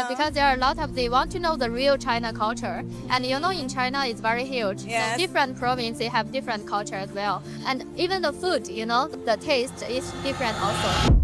because there are a lot of, they want to know the real China culture. And you know, in China, it's very huge. Yes. So different provinces, they have different culture as well. And even the food, you know, the taste is different also.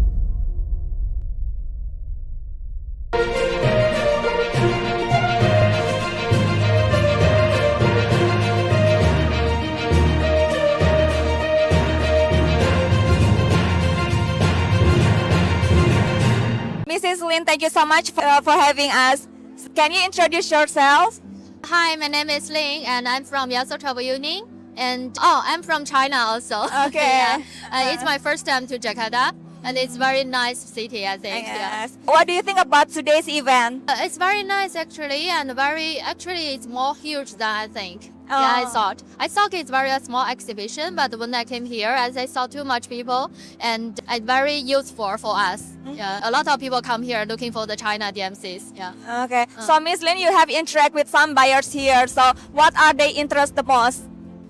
Mrs. Lynn, thank you so much for having us. Can you introduce yourself? Hi, my name is Lynn, and I'm from Yaso Travel Union. And I'm from China also. Okay. It's my first time to Jakarta, and it's very nice city, I think. Yes. What do you think about today's event? It's very nice actually, and actually it's more huge than I think. Oh. Yeah, I thought. I thought it's very a small exhibition, but when I came here, as I saw too much people, and it's very useful for us. Yeah, a lot of people come here looking for the China DMCs. Yeah. Okay. So, Miss Lynn, you have interact with some buyers here. So, what are they interest the most?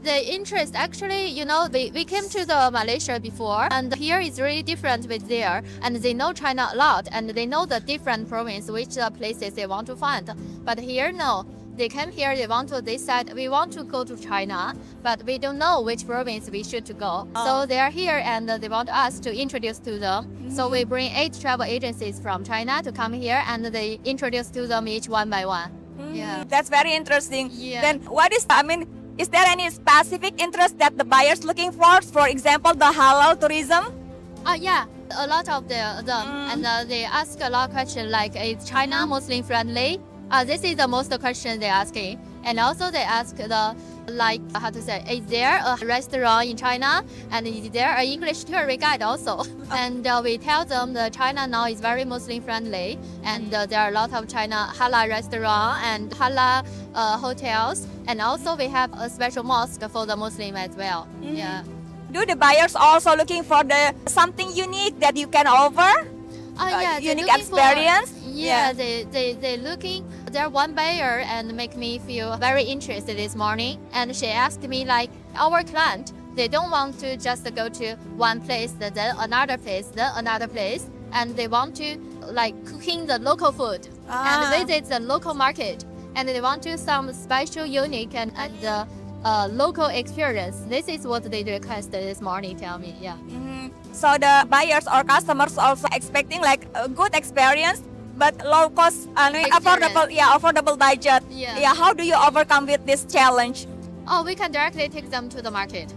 The interest actually, you know, we came to the Malaysia before, and here is really different with there, and they know China a lot, and they know the different province, which places they want to find. But here, no. They came here, they said, we want to go to China, but we don't know which province we should to go. So they are here and they want us to introduce to them. So we bring 8 travel agencies from China to come here and they introduce to them each one by one. Yeah. That's very interesting. Yeah. Then is there any specific interest that the buyers looking for? For example, the halal tourism? Yeah, a lot of them. And they ask a lot of questions like, is China Muslim friendly? This is the most question they're asking. And also they ask is there a restaurant in China? And is there an English tour guide also? And we tell them that China now is very Muslim friendly. And there are a lot of China Halal restaurant and Halal hotels. And also we have a special mosque for the Muslim as well. Yeah. Do the buyers also looking for something unique that you can offer? Yeah, unique experience? They looking. There one buyer and make me feel very interested this morning. And she asked me like, our client, they don't want to just go to one place, then another place, then another place, and they want to like cooking the local food and visit the local market, and they want to some special, unique and local experience. This is what they requested this morning. Tell me, yeah. So the buyers or customers also expecting like a good experience, but low cost, affordable budget. Yeah. How do you overcome with this challenge? Oh, we can directly take them to the market.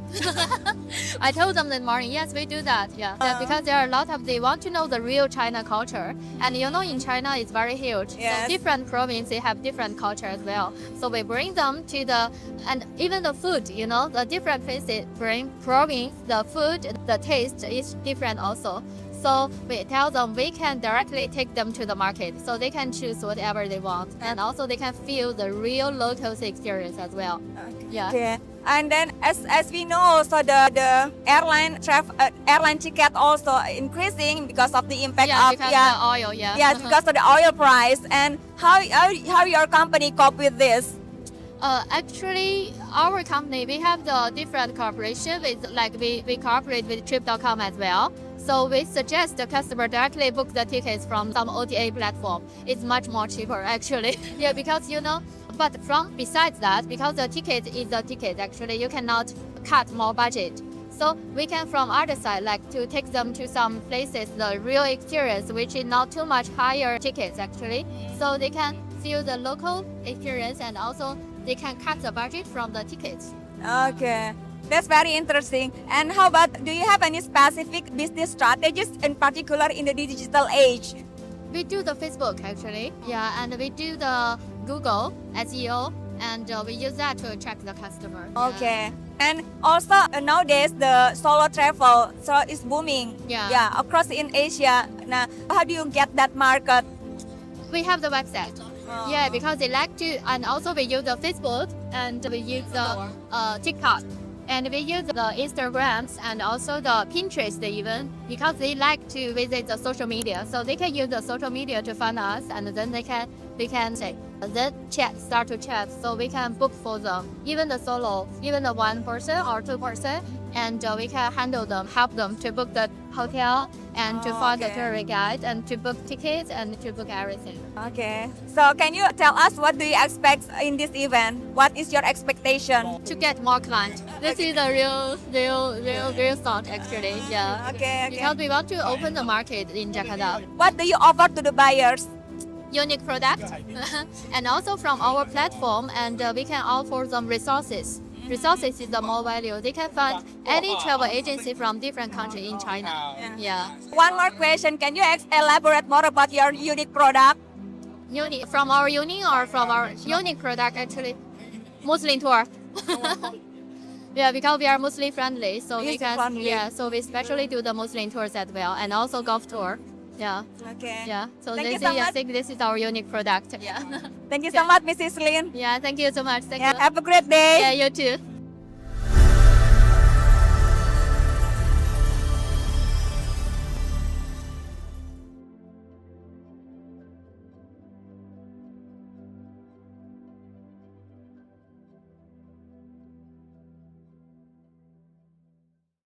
I told them this morning, yes, we do that. Yeah, because there are a lot of, they want to know the real China culture. And you know, in China, it's very huge. Yes. So different provinces, they have different culture as well. So we bring them to and even the food, you know, the different places bring province, the food, the taste is different also. So we tell them we can directly take them to the market so they can choose whatever they want. And also they can feel the real locals experience as well. Yeah. Okay. And then as we know, so the airline ticket also increasing because of the impact of because the oil, because of the oil price. And how your company cope with this? Actually, our company, we have the different cooperation with, like we cooperate with Trip.com as well. So we suggest the customer directly book the tickets from some OTA platform. It's much more cheaper actually. Yeah, because you know, but besides that, because the ticket is a ticket, actually you cannot cut more budget. So we can from other side, like to take them to some places, the real experience, which is not too much higher tickets actually. So they can feel the local experience and also they can cut the budget from the tickets. Okay. That's very interesting. And how about, do you have any specific business strategies in particular in the digital age? We do the Facebook actually, and we do the Google SEO, and we use that to attract the customer. Okay. And also nowadays the solo travel is booming. Across in Asia. Now, how do you get that market? We have the website. Yeah, because they like to, and also we use the Facebook and we use the TikTok. And we use the Instagrams and also the Pinterest even, because they like to visit the social media. So they can use the social media to find us, and then they can start to chat. So we can book for them, even the solo, even the 1 person or 2 person, and we can handle them, help them to book the hotel and to find the tour guide and to book tickets and to book everything. Okay. So can you tell us what do you expect in this event? What is your expectation? To get more clients. This is a real thought actually. Yeah. Okay. Because we want to open the market in Jakarta. What do you offer to the buyers? Unique product and also from our platform, and we can offer them resources. Resources is the more value. They can find any travel agency from different country in China. Yeah. One more question. Can you elaborate more about your unique product? Unique from our unique or from our unique product actually? Muslim tour. Yeah, because we are Muslim friendly, so we can. Yeah, so we especially do the Muslim tours as well, and also golf tour. Yeah. Okay. Yeah. So I think this is our unique product. Yeah. Thank you so much, Mrs. Lynn. Yeah. Thank you so much. Thank you. Have a great day. Yeah. You too.